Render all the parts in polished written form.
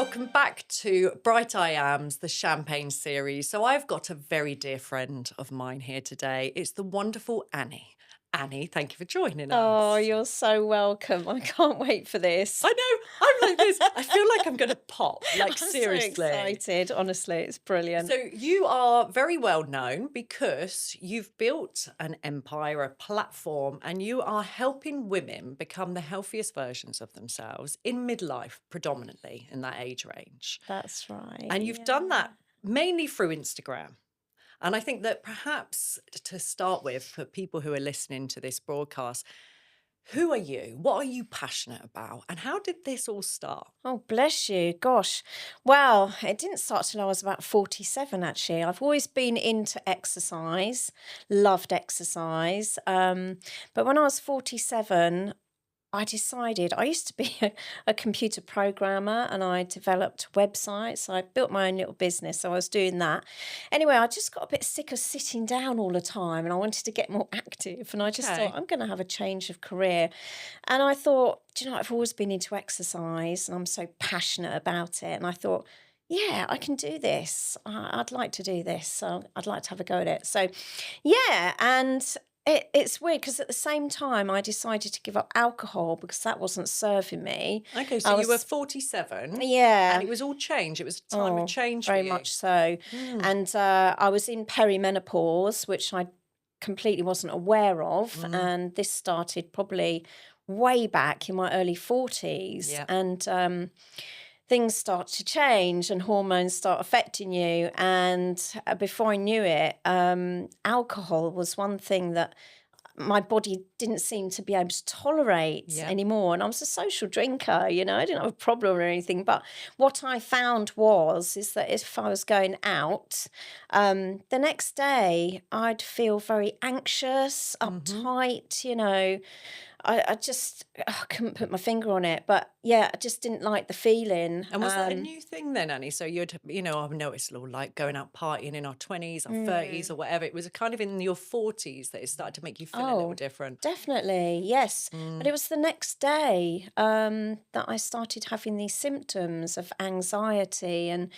Welcome back to BrightIAM's The Champagne series. So I've got a very dear friend of mine here today. It's the wonderful Annie. Annie, thank you for joining Oh, us. you're so welcome. I can't wait for this. I know, I'm like this. I feel like I'm going to pop, like I'm so seriously. excited. Honestly, it's brilliant. So you are very well known because you've built an empire, a platform, and you are helping women become the healthiest versions of themselves in midlife, predominantly in that age range. That's right. And you've done Yeah. that mainly through Instagram. And I think that perhaps to start with, for people who are listening to this broadcast, who are you? What are you passionate about? And how did this all start? Oh, bless you. Gosh. Well, it didn't start till I was about 47, actually. I've always been into exercise, loved exercise. But when I was 47, I decided I used to be a computer programmer and I developed websites. I built my own little business, so I was doing that. Anyway, I just got a bit sick of sitting down all the time and I wanted to get more active. And I just thought, Okay. I'm going to have a change of career. And I thought, do you know, I've always been into exercise and I'm so passionate about it. And I thought, yeah, I can do this. I'd like to do this. So I'd like to have a go at it. So, yeah. And it's weird because at the same time, I decided to give up alcohol because that wasn't serving me. Okay, I so you were was, 47 and yeah, it was all change. It was a time of oh, change for very you. much so. Mm, And I was in perimenopause, which I completely wasn't aware of. mm, And this started probably way back in my early 40s. yeah. And things start to change and hormones start affecting you. And before I knew it, alcohol was one thing that my body didn't seem to be able to tolerate Yeah. anymore. And I was a social drinker, you know, I didn't have a problem or anything. But what I found is that if I was going out, the next day I'd feel very anxious, Hmm. uptight, you know. I just I couldn't put my finger on it. But yeah, I just didn't like the feeling. And was that a new thing then, Annie? So I've noticed all like going out partying in our 20s, our 30s, Mm. or whatever. It was kind of in your 40s that it started to make you feel a little Oh, different. definitely. Yes. But Mm, it was the next day that I started having these symptoms of anxiety and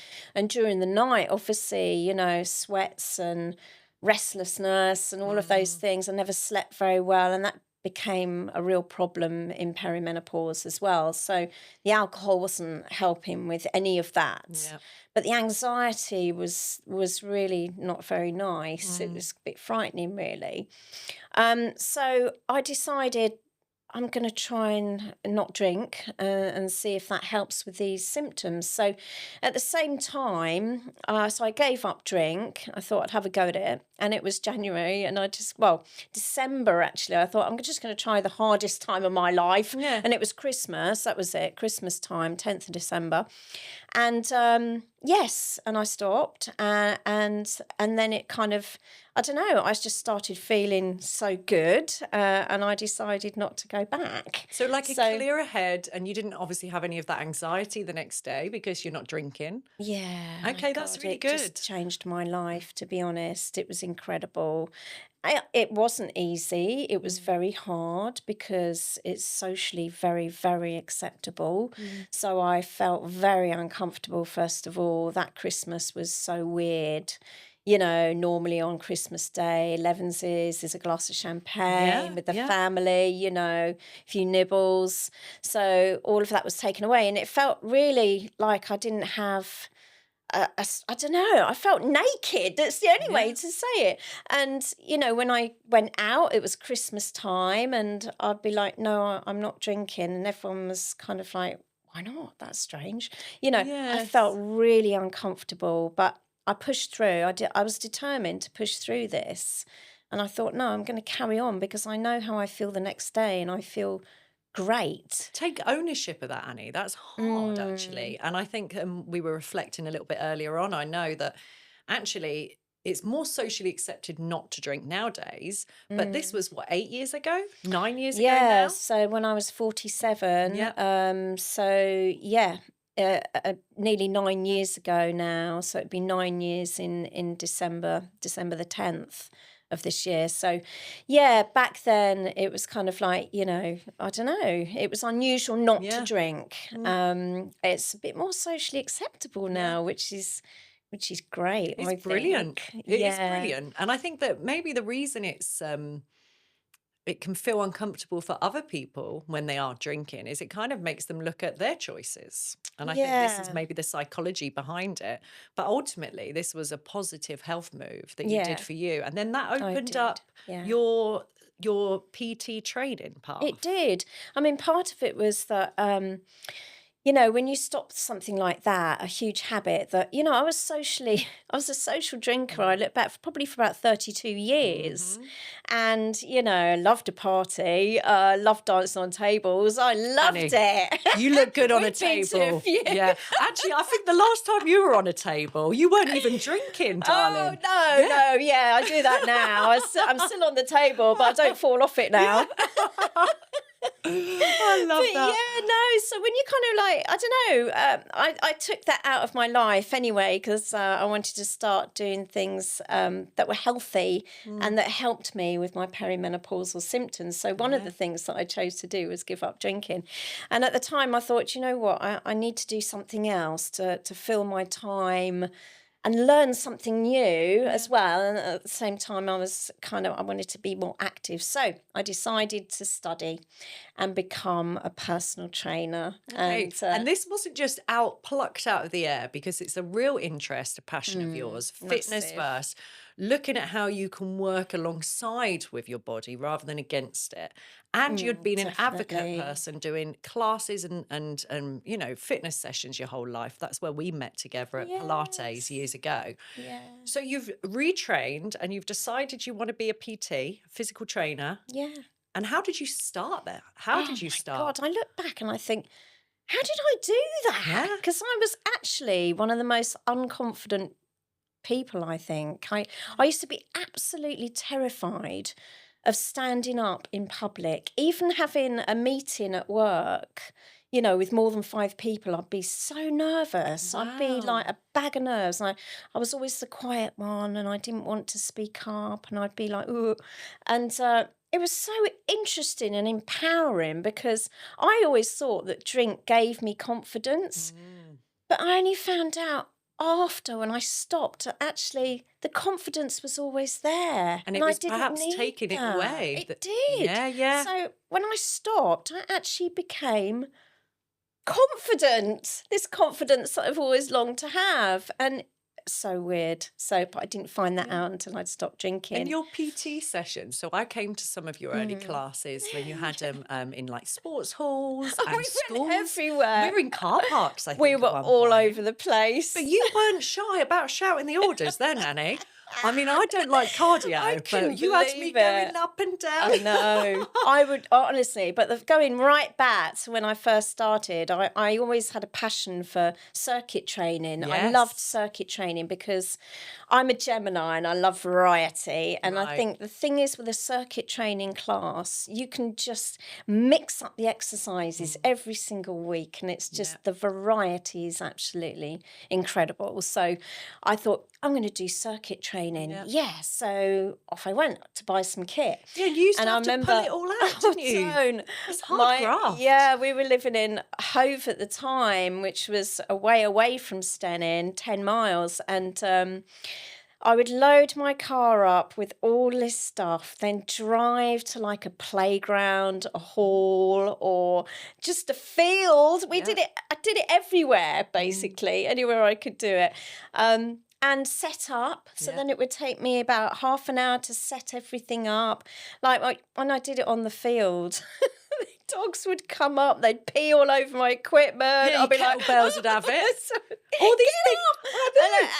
during the night, obviously, you know, sweats and restlessness and all of those mm, things. I never slept very well, and that became a real problem in perimenopause as well. So the alcohol wasn't helping with any of that. yeah. But the anxiety was really not very nice. It Mm, was a bit frightening, really. So I decided I'm going to try and not drink and see if that helps with these symptoms. So at the same time, so I gave up drink. I thought I'd have a go at it. And it was January, and December actually. I thought I'm just going to try the hardest time of my life. yeah. And it was Christmas. That was it, Christmas time, 10th of December. And yes, and I stopped, and then it kind of, I don't know, I just started feeling so good, and I decided not to go back. So like a So clearer head, and you didn't obviously have any of that anxiety the next day because you're not drinking. yeah, my Okay, that's God, really it just good. changed my life. To be honest, it was incredible. It wasn't easy. It was Mm, very hard because it's socially very, very acceptable. mm, So I felt very uncomfortable, first of all. That Christmas was so weird. You know, normally on Christmas Day, Levenses is a glass of champagne yeah, with the yeah. family, you know, a few nibbles. So all of that was taken away. And it felt really like I didn't have I don't know. I felt naked. That's the only way Yeah. to say it. And you know, when I went out, it was Christmas time, and I'd be like, "No, I'm not drinking," and everyone was kind of like, "Why not? That's strange." You know, I felt Yes. really uncomfortable, but I pushed through. I did. I was determined to push through this, and I thought, "No, I'm going to carry on because I know how I feel the next day, and I feel great." Take ownership of that, Annie. That's hard, Mm, actually. And I think we were reflecting a little bit earlier on. I know that actually it's more socially accepted not to drink nowadays. But this mm. was what, 8 years ago? 9 years ago Yeah, now? so when I was 47, Yeah. so yeah, nearly 9 years ago now. So it'd be 9 years in December the 10th. of this year. So, yeah, back then it was kind of like, I don't know, it was unusual not to Yeah. drink. It's a bit more socially acceptable Yeah. now, which is great, It's I brilliant. think. It is Yeah. brilliant. And I think that maybe the reason it can feel uncomfortable for other people when they are drinking is it kind of makes them look at their choices. And I think this is Yeah. maybe the psychology behind it. But ultimately, this was a positive health move that you did Yeah, for you. And then that I opened did. up Yeah. your PT training It path. did. I mean, part of it was that, when you stop something like that, a huge habit that, I was a social drinker. I look back probably for about 32 years Mm-hmm. and, loved a party, loved dancing on tables. I loved Annie, it. you look good on a We've been to a table. few. Yeah. Actually, I think the last time you were on a table, you weren't even drinking, Oh, darling. no, Yeah. no. Yeah, I do that now. I'm still on the table, but I don't fall off it now. Yeah. I But love that. yeah, no. So when you kind of like, I don't know, I took that out of my life anyway because I wanted to start doing things that were healthy Mm, and that helped me with my perimenopausal symptoms. So one of the yeah. things that I chose to do was give up drinking. And at the time, I thought, you know what, I need to do something else to fill my time and learn something new Yeah. as well. And at the same time, I wanted to be more active. So I decided to study and become a personal trainer. Okay. And And this wasn't just plucked out of the air because it's a real interest, a passion of yours, fitness massive. first, looking at how you can work alongside with your body rather than against it. And you'd been an advocate Definitely. person doing classes and fitness sessions your whole life. That's where we met together at Pilates Yes. years ago. Yeah. So you've retrained and you've decided you want to be a PT, physical trainer. Yeah. And how did you start there? How Oh did you my start? God. I look back and I think, how did I do that? Yeah. Because I was actually one of the most unconfident people, I think. I used to be absolutely terrified of standing up in public, even having a meeting at work, with more than 5 people. I'd be so nervous. I'd be like Wow. a bag of nerves. And I was always the quiet one and I didn't want to speak up and I'd be like, ooh. And it was so interesting and empowering because I always thought that drink gave me confidence. Mm. But I only found out after when I stopped that actually the confidence was always there And and it I was didn't perhaps need taking it that. away. It did. Yeah, yeah. So when I stopped, I actually became confident. This confidence that I've always longed to have. And so weird. But I didn't find that Yeah. out until I'd stopped And drinking. your PT sessions. So I came to some of your early Mm. classes when you had them in like sports halls We and went schools. We everywhere. were in car parks, I We think, at were one all point. over the place. But you weren't shy about shouting the orders then, Annie. I mean, I don't like I cardio, but couldn't you had me believe it. going up and down. I know. I would honestly, but going right back to when I first started, I always had a passion for circuit training. I loved Yes. circuit training because I'm a Gemini and I love variety. And I Right. think the thing is with a circuit training class, you can just mix up the exercises Mm. every single week. And it's Yeah. just the variety is absolutely incredible. So I thought, I'm going to do circuit training. Yeah. Yeah. So off I went to buy some kit. Yeah, you used to And I have to pull remember, it all out, oh, didn't you? don't. It's hard graft. We were living in Hove at the time, which was a way away from Stenning, 10 miles. And I would load my car up with all this stuff, then drive to like a playground, a hall, or just a field. Yeah. I did it everywhere, Mm. basically, anywhere I could do it. And set up. So Yeah. then it would take me about half an hour to set everything up. When I did it on the field, the dogs would come up, they'd pee all over my equipment. Yeah, your I'd be like, kettlebells would have it. All these get big. off! I And, know.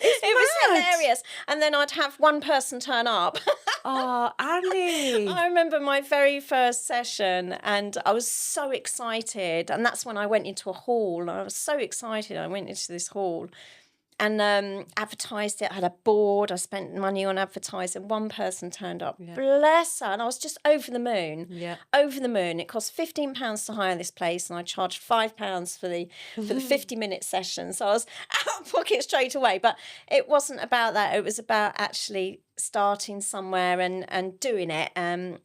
It's it was mad. hilarious. And then I'd have one person turn up. Oh, Annie. I remember my very first session and I was so excited. And that's when I went into a hall. I was so excited. I went into this hall advertised it. I had a board. I spent money on advertising. One person turned up. Yeah. Bless her. And I was just over the moon. Yeah. Over the moon. It cost £15 to hire this place, and I charged £5 for the 50-minute session. So I was out of pocket straight away. But it wasn't about that. It was about actually starting somewhere and doing it. And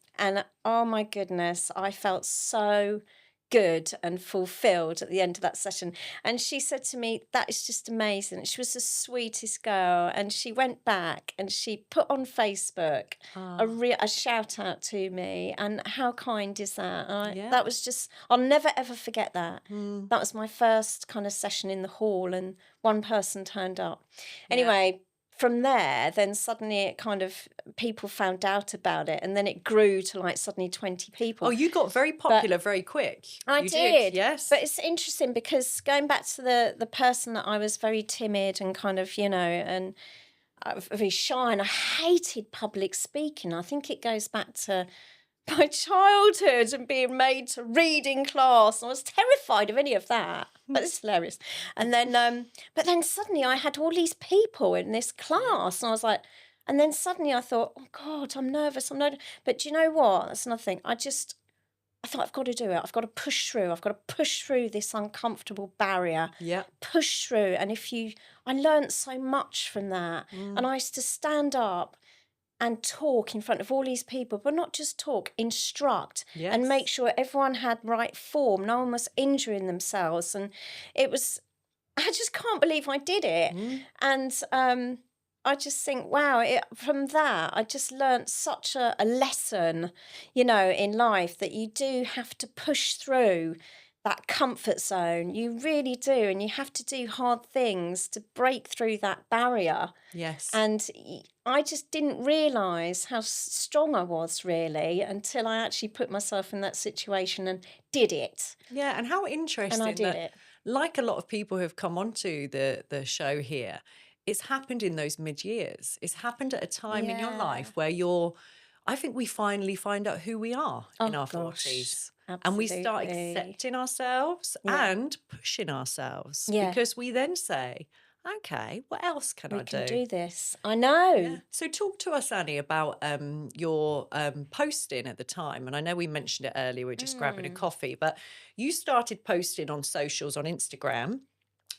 oh my goodness, I felt so good and fulfilled at the end of that session. And she said to me, "That is just amazing." She was the sweetest girl. And she went back and she put on Facebook Ah, a shout out to me. And how kind is that? yeah. That was just, I'll never ever forget that. Mm, That was my first kind of session in the hall, and one person turned up. yeah. Anyway, from there, then suddenly it kind of, people found out about it, and then it grew to like suddenly 20 Oh, people. you got very But popular very quick. I You did, did. yes. But it's interesting because going back to the person that I was very timid and kind of, and very shy, and I hated public speaking. I think it goes back to my childhood and being made to read in class. I was terrified of any of that. But it's hilarious. And then, but then suddenly I had all these people in this Yeah. class, and I was like, and then suddenly I thought, oh God, I'm nervous. I'm nervous. But do you know what? That's another thing. I thought, I've got to do it. I've got to push through. I've got to push through this uncomfortable barrier. Yeah. Push through. And I learned so much from that. And Mm, I used to stand up and talk in front of all these people, but not just talk, instruct, and make yes. sure everyone had right form. No one was injuring themselves. And it was, I just can't believe I did it. Mm, And I just think, wow, from that, I just learnt such a lesson, in life, that you do have to push through that comfort zone. You really do. And you have to do hard things to break through that barrier. yes. And I just didn't realise how strong I was, really, until I actually put myself in that situation and did it. Yeah, and how And I interesting did that, it. like a lot of people who have come onto the show here, it's happened in those mid years. It's happened at a time in your Yeah. life where I think we finally find out who we are in Oh, our gosh. 40s. And we start Absolutely. accepting ourselves Yeah. and pushing ourselves, Yeah. because we then say, okay, what else can We I can do? do this. I Yeah. know. So talk to us, Annie, about your posting at the time. And I know we mentioned it earlier, we're just grabbing a Mm. coffee, but you started posting on socials on Instagram.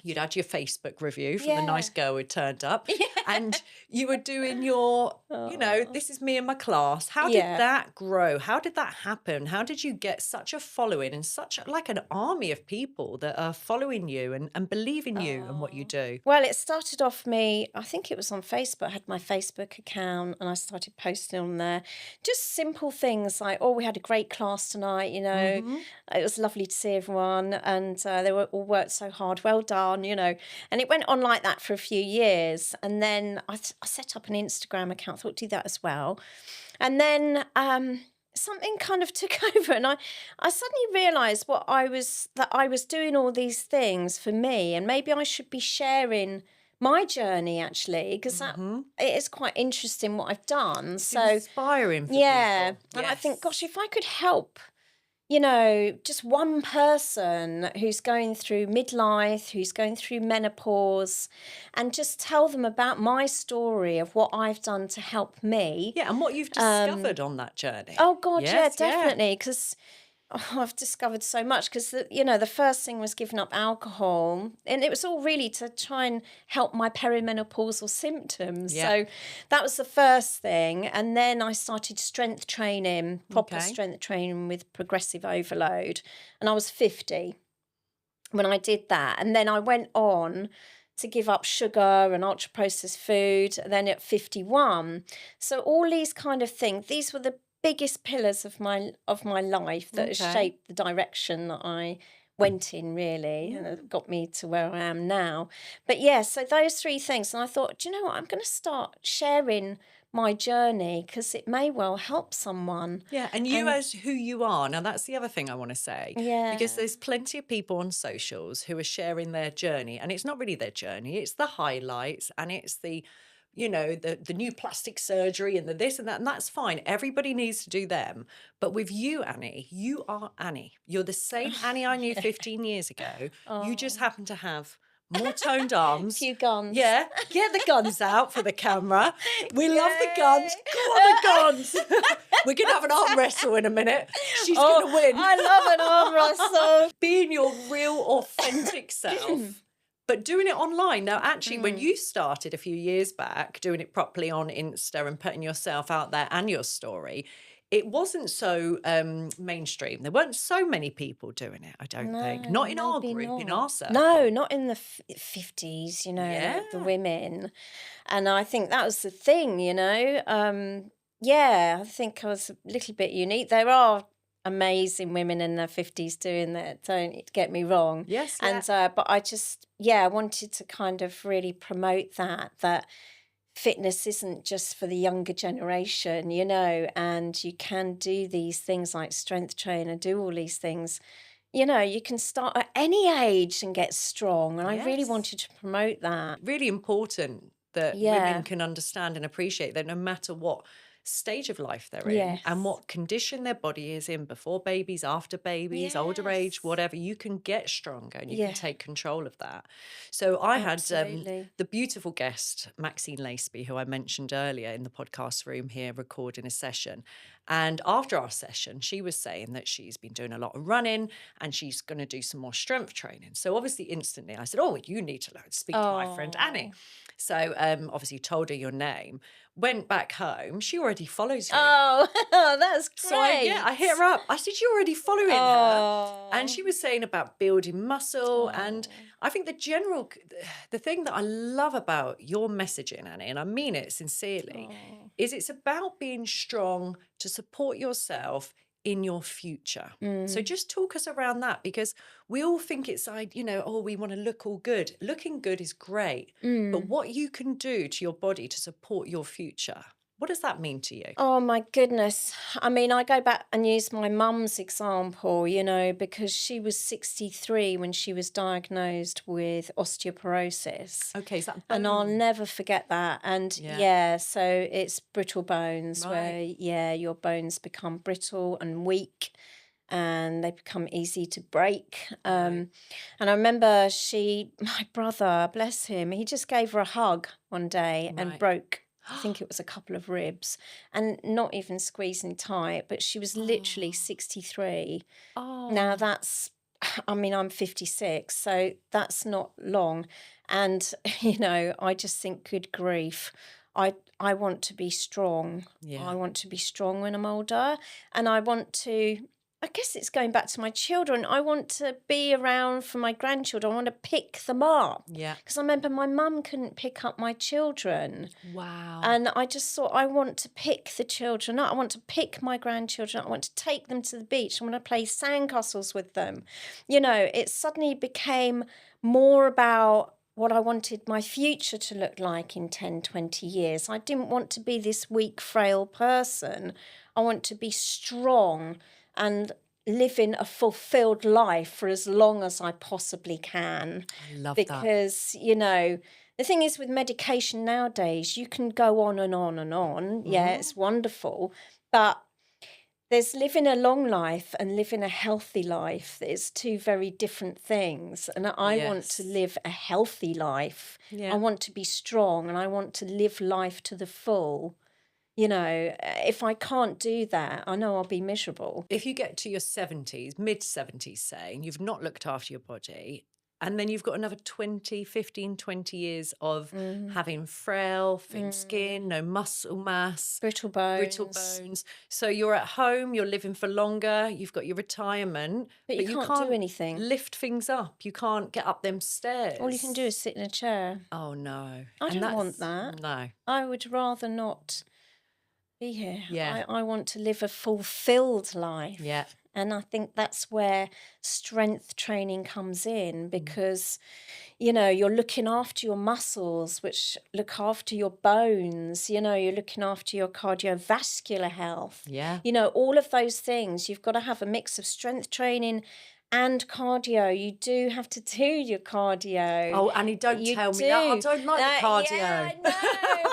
You'd had your Facebook review from the nice Yeah. girl who turned up, Yeah. and you were doing your, Oh. this is me and my class. How did Yeah. that grow? How did that happen? How did you get such a following and such like an army of people that are following you and believe in you and what you Oh. do? Well, it started off me, I think it was on Facebook. I had my Facebook account and I started posting on there. Just simple things like, oh, we had a great class tonight. Hmm. It was lovely to see everyone, and they were all worked so hard. Well done. And it went on like that for a few years. And then I set up an Instagram account, thought do that as well. And then something kind of took over, and I suddenly realised that I was doing all these things for me, and maybe I should be sharing my journey, actually, because that Hmm. it is quite interesting what I've done. It's So inspiring for yeah, people. and I think, gosh, Yes. if I could help, just one person who's going through midlife, who's going through menopause, and just tell them about my story of what I've done to help me. Yeah, and what you've Um, discovered on that journey. oh God, yeah, Yes, yeah. definitely, because I've discovered so much. Because the first thing was giving up alcohol, and it was all really to try and help my perimenopausal symptoms. Yeah. So that was the first thing, and then I started strength training, proper Okay. strength training with progressive overload, and I was 50 when I did that, and then I went on to give up sugar and ultra processed food, and then at 51. So all these kind of things, these were the biggest pillars of my life that has Okay. shaped the direction that I went in, really, and Yeah. it got me to where I am now. But yeah, so those three things, and I thought, do you know what, I'm going to start sharing my journey because it may well help someone. Yeah, and you And as who you are. Now, that's the other thing I want to say, because yeah. there's plenty of people on socials who are sharing their journey, and it's not really their journey, it's the highlights, and it's the new plastic surgery and the this and that, and that's fine. Everybody needs to do them. But with you, Annie, you are Annie. You're the same Annie I knew Yeah. 15 years ago. You just Oh, happen to have more toned arms. Few guns. Yeah, get the guns out for the camera. We love the Yay. guns. Go on, the guns. We're going to have an arm wrestle in a minute. She's going to win. I love an arm wrestle. Being your real, authentic self. But doing it online. Now, actually, when you started a few years back, doing it properly on Insta and putting yourself out there and your story, it wasn't so mainstream. There weren't so many people doing it, I don't think. Not in our maybe group, in not. our circle. No, not in the 50s, you know, Yeah. the women. And I think that was the thing, you know. Yeah, I think I was a little bit unique. There are amazing women in their 50s doing that, don't get me wrong. Yes, And but I just, I wanted to kind of really promote that fitness isn't just for the younger generation, you know, and you can do these things like strength train and do all these things. You know, you can start at any age and get strong. And I really Yes. wanted to promote that. really important that Yeah. women can understand and appreciate that no matter what stage of life they're in and Yes. what condition their body is in, before babies, after babies, older age, Yes. whatever, you can get stronger and you Yeah. can take control of that. So I had Absolutely. the beautiful guest, Maxine Laceby, who I mentioned earlier in the podcast room here, recording a session. And after our session, she was saying that she's been doing a lot of running and she's going to do some more strength training. So obviously instantly I said, oh, you need to speak to my friend Annie. Oh. So obviously told her your name, went back home. She already follows you. Oh, that's great. So I hit her up. I said, you're already following her. Oh. And she was saying about building muscle. And I think the thing that I love about your messaging, Annie, and I mean it sincerely, is it's about being strong to support yourself in your future. So just talk us around that, because we all think it's like, you know, oh, we want to look all good. Looking good is great, but what you can do to your body to support your future, what does that mean to you? Oh my goodness. I mean, I go back and use my mum's example, you know, because she was 63 when she was diagnosed with osteoporosis. Okay, is that And I'll bone? never forget that. And Yeah. so it's brittle bones where, Right. your bones become brittle and weak and they become easy to break. Right. And I remember my brother, bless him, he just gave her a hug one day and Right. broke, I think it was a couple of ribs, and not even squeezing tight, but she was literally 63. Now Oh, that's, I mean, I'm 56, so that's not long. And, you know, I just think, good grief, I want to be strong. yeah. I want to be strong when I'm older. And I want to, I guess it's going back to my children. I want to be around for my grandchildren. I want to pick them up. Yeah. Because I remember my mum couldn't pick up my children. Wow. And I just thought, I want to pick the children up. I want to pick my grandchildren. I want to take them to the beach. I want to play sandcastles with them. You know, it suddenly became more about what I wanted my future to look like in 10, 20 years. I didn't want to be this weak, frail person. I want to be strong and living a fulfilled life for as long as I possibly can. I love that. Because, you know, the thing is with medication nowadays, you can go on and on and on. Yeah, it's wonderful. But there's living a long life and living a healthy life. It's two very different things. And I want to Yes. live a healthy life. Yeah. I want to be strong and I want to live life to the full. You know, if I can't do that, I know I'll be miserable. If you get to your 70s, mid 70s, say, and you've not looked after your body, and then you've got another 15, 20 years of having frail, thin skin, no muscle mass, Brittle bones. brittle bones. So you're at home, you're living for longer, you've got your retirement, But you can't do anything. lift things up. You can't get up them stairs. All you can do is sit in a chair. Oh, no. I And don't want that's- that. No. I would rather not be here. Yeah. I want to live a fulfilled life. Yeah. And I think that's where strength training comes in, because, you know, you're looking after your muscles, which look after your bones, you know, you're looking after your cardiovascular health. Yeah. You know, all of those things, you've got to have a mix of strength training and cardio. You do have to do your cardio. Oh, Annie, don't You tell me that. I do. don't like the Yeah, cardio. I know.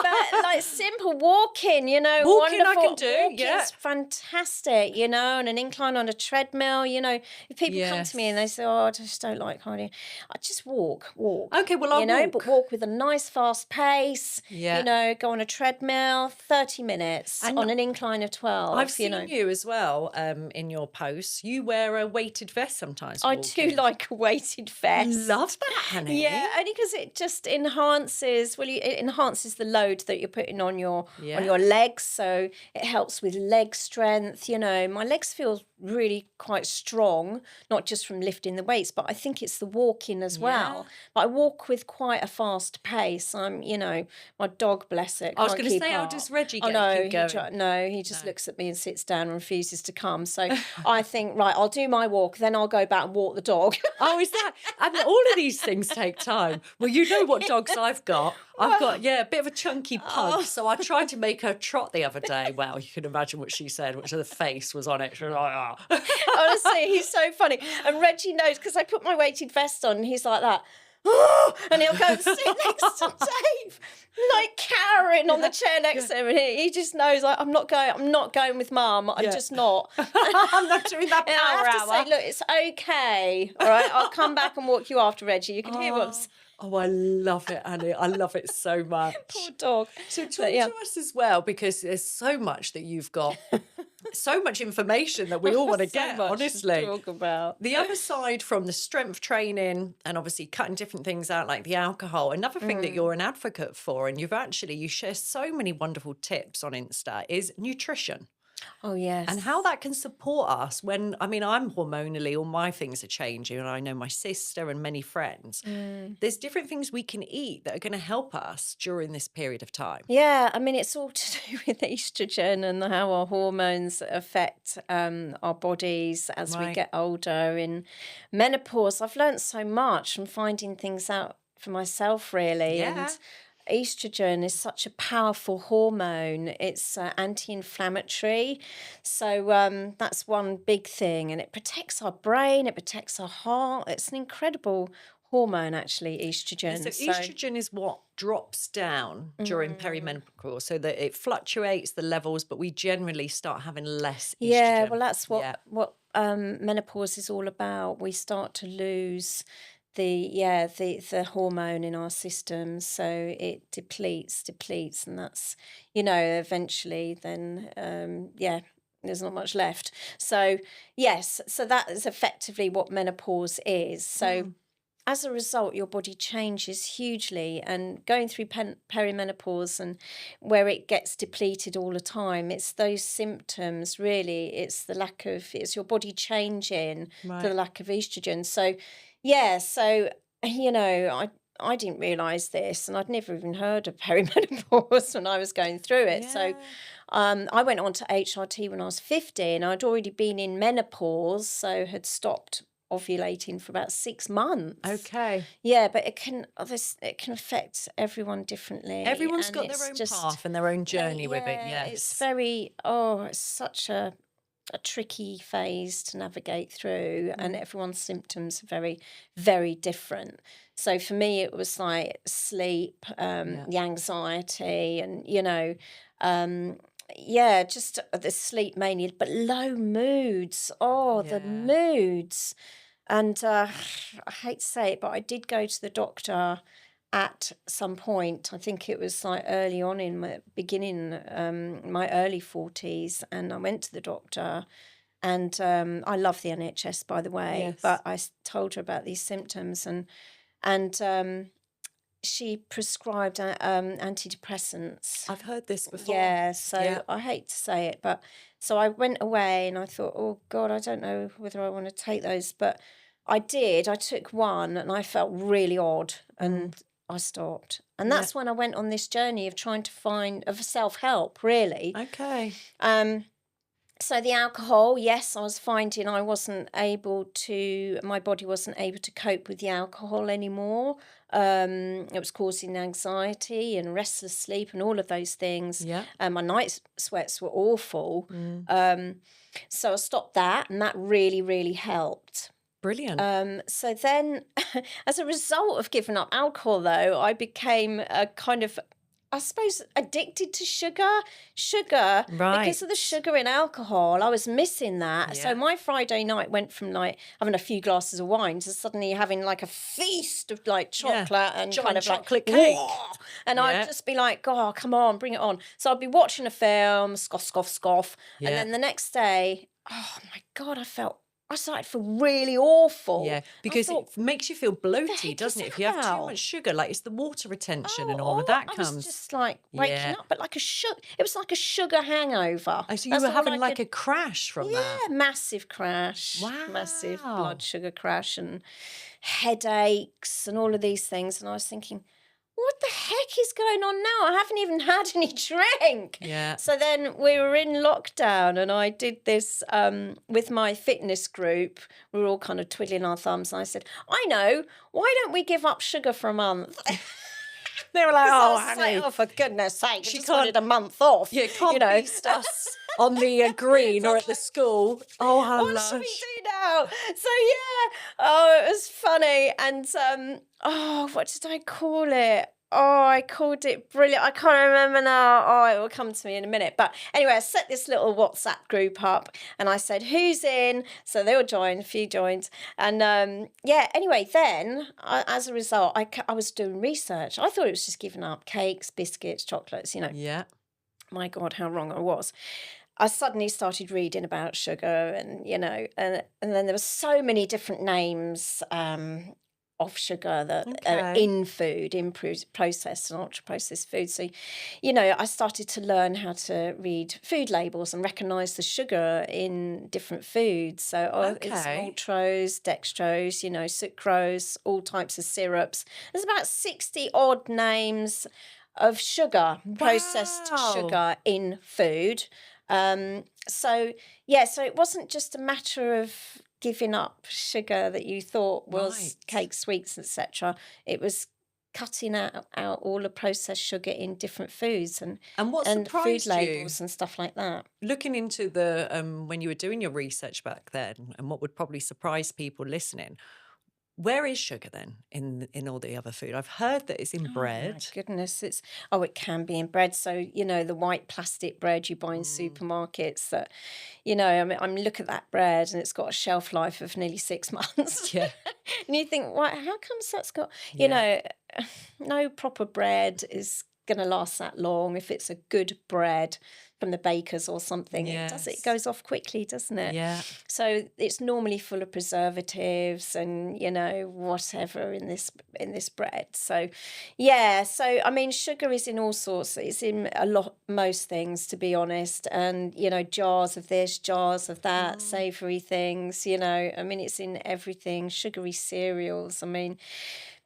But like simple walking, Walking I can wonderful. do, yeah. Walking's fantastic, and an incline on a treadmill. If people come to me and they Yes. say, "Oh, I just don't like cardio," I just walk. Okay, well, I'll But walk. walk with a nice fast pace. Yeah. Go on a treadmill, 30 minutes And on an incline of I've 12. seen you as well in your posts. You wear a weighted vest sometimes I do walking. like a weighted vest. Love that, Yeah, Annie. only because it just enhances. Well, it enhances the load that you're putting on Yeah. your legs, so it helps with leg strength. My legs feel really quite strong, not just from lifting the weights, but I think it's the walking as Yeah. well. But I walk with quite a fast pace. My dog, bless it, I was can't going to keep say, how up. does Reggie Oh get no, keep going? no, he just No. looks at me and sits down and refuses to come. So I think, right, I'll do my walk, then I'll go back and walk the dog. Oh, is that? And all of these things take time. Well, you know what dogs I've got. I've got, a bit of a chunky pug. Oh. So I tried to make her trot the other day. Well, you can imagine what she said, which the face was on it. She was like, "Ah." Honestly, he's so funny. And Reggie knows because I put my weighted vest on and he's like that. And he'll go and sit next to Dave, like cowering on the chair next to him. And he just knows, like, I'm not going with Mum. I'm Yeah. just not. I'm not doing that And I power have to hour. say, look, it's okay. All right, I'll come back and walk you after Reggie. You can hear what I'm saying. Oh, I love it, Annie. I love it so much. Poor dog. So talk But, yeah. to us as well, because there's so much that you've got, so much information that we all want to So get, much to honestly. talk about. The other side from the strength training and obviously cutting different things out like the alcohol, another thing that you're an advocate for, and you share so many wonderful tips on Insta, is nutrition. Oh, yes. And how that can support us when, I mean, I'm hormonally, all my things are changing, and I know my sister and many friends. There's different things we can eat that are going to help us during this period of time. Yeah, I mean, it's all to do with estrogen and how our hormones affect our bodies as we Right. get older. In menopause, I've learned so much from finding things out for myself, really. Yeah. And estrogen is such a powerful hormone. It's anti-inflammatory. So that's one big thing. And it protects our brain, it protects our heart. It's an incredible hormone, actually, estrogen. So estrogen is what drops down during perimenopause, so that it fluctuates the levels, but we generally start having less estrogen. Yeah, well, that's Yeah. what menopause is all about. We start to lose the hormone in our system, so it depletes, and that's eventually then there's not much left. So yes, so that is effectively what menopause is. So as a result, your body changes hugely, and going through perimenopause and where it gets depleted all the time, it's those symptoms really. It's your body changing for the Right. lack of estrogen. So, yeah, I didn't realise this, and I'd never even heard of perimenopause when I was going through it. So, Yeah. I went on to HRT when I was 50, and I'd already been in menopause, so had stopped ovulating for about 6 months. Okay. Yeah, but it can affect everyone differently. Everyone's and got their it's own just path and their own journey with it. yeah, it's Yes. it's such a tricky phase to navigate through, and everyone's symptoms are very, very different. So for me, it was like sleep, Yeah. the anxiety, and just the sleep mainly, but low moods. Oh, the Yeah. moods. And I hate to say it, but I did go to the doctor at some point. I think it was like early on in my beginning, my early 40s, and I went to the doctor. And I love the NHS, by the way, Yes. but I told her about these symptoms, and she prescribed antidepressants. I've heard this before. Yeah, so Yeah. I hate to say it, but so I went away and I thought, oh God, I don't know whether I want to take those, but I did. I took one and I felt really odd, and I stopped. And Yeah. that's when I went on this journey of trying to of self-help, really. Okay. So the alcohol, yes, I was finding my body wasn't able to cope with the alcohol anymore. It was causing anxiety and restless sleep and all of those things. Yeah. My night sweats were awful. So I stopped that, and that really, really helped. Brilliant. So then, as a result of giving up alcohol, though, I became a kind of, I suppose, addicted to sugar. Sugar, because of the Right. sugar in alcohol, I was missing that. So Yeah. my Friday night went from like having a few glasses of wine to suddenly having like a feast of like Yeah. chocolate and kind Giant of like, chocolate cake. whoa. And I'd Yeah. just be like, oh, come on, bring it on. So I'd be watching a film, scoff, scoff, scoff. And Yeah. then the next day, oh my God, I started to feel really awful. Yeah, I because it thought, makes you feel what the bloated, heck is doesn't it? If that you have too much about? sugar, like it's the water retention and all of Oh, that I was comes. just like waking Yeah. up, but like a sugar. It was like a sugar hangover. Oh, so you That's were all having I like could. a crash from that. Yeah, massive crash, massive blood Wow. sugar crash, and headaches, and all of these things. And I was thinking, what the heck is going on now? I haven't even had any drink. Yeah. So then we were in lockdown, and I did this with my fitness group. We were all kind of twiddling our thumbs, and I said, I know, why don't we give up sugar for a month? They were like, Because I oh, was just like, honey, oh, for goodness sake, I she just can't, wanted a month off, yeah, you can't know. beast us on the green So I or was at the like, school. Oh, how what should we lush. do now? So yeah, oh, it was funny. And oh, what did I call it? Oh, I called it brilliant. I can't remember now. Oh, it will come to me in a minute. But anyway, I set this little WhatsApp group up and I said, who's in? So they all joined, a few joined. And yeah, anyway, then as a result, I was doing research. I thought it was just giving up cakes, biscuits, chocolates, you know. Yeah. My God, how wrong I was. I suddenly started reading about sugar, and and then there were so many different names of sugar that are Okay. in food, in processed and ultra processed food. So, I started to learn how to read food labels and recognize the sugar in different foods. So, it's Okay. maltose, dextrose, sucrose, all types of syrups. There's about 60 odd names of sugar, processed Wow. sugar in food. So yeah, so it wasn't just a matter of giving up sugar that you thought was Right. cake, sweets, etc. It was cutting out all the processed sugar in different foods and And what food surprised you labels and stuff like that. looking into the when you were doing your research back then, and what would probably surprise people listening? Where is sugar then in all the other food? I've heard that it's in Oh my bread. goodness, it can be in bread. So, the white plastic bread you buy in Mm, supermarkets that, I mean, look at that bread and it's got a shelf life of nearly 6 months. yeah, And you think, what, how comes that's got, you yeah, know, no proper bread is going to last that long. If it's a good bread from the bakers or something, it yes, goes off quickly, doesn't it? yeah, So it's normally full of preservatives and whatever in this bread. So yeah, so I mean sugar is in all sorts. It's in most things, to be honest. And jars of this, jars of that, mm, savory things, I mean it's in everything, sugary cereals. I mean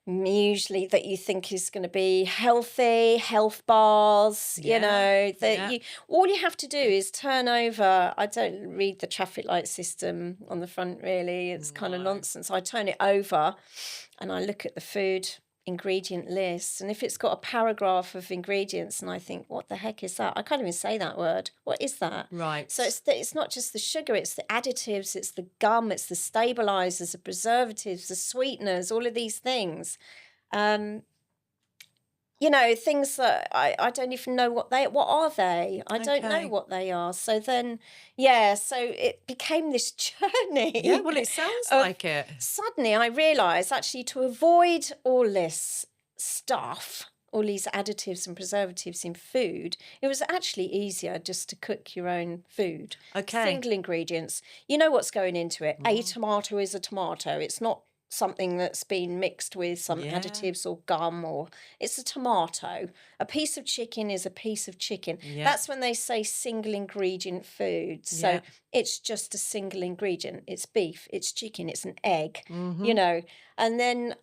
usually that you think is going to be healthy, health bars, yeah, that yeah. all you have to do is turn over. I don't read the traffic light system on the front really. It's kind of No, nonsense. I turn it over and I look at the food ingredient list, and if it's got a paragraph of ingredients and I think, what the heck is that? I can't even say that word. What is that? So right. it's not just the sugar, it's the additives, it's the gum, it's the stabilizers, the preservatives, the sweeteners, all of these things. Um, things that I don't even know what are they? I don't know Okay. what they are. So then, yeah, so it became this Yeah, journey well, it sounds of like it. suddenly I realized actually to avoid all this stuff, all these additives and preservatives in food, it was actually easier just to cook your own food. Okay. Single ingredients. You know what's going into it. A Mm, tomato is a tomato. It's not something that's been mixed with some yeah, additives or gum, or it's a tomato. A piece of chicken is a piece of chicken. yeah, That's when they say single ingredient food. So yeah. it's just a single ingredient. It's beef, it's chicken, it's an egg, you Mm-hmm. know. And then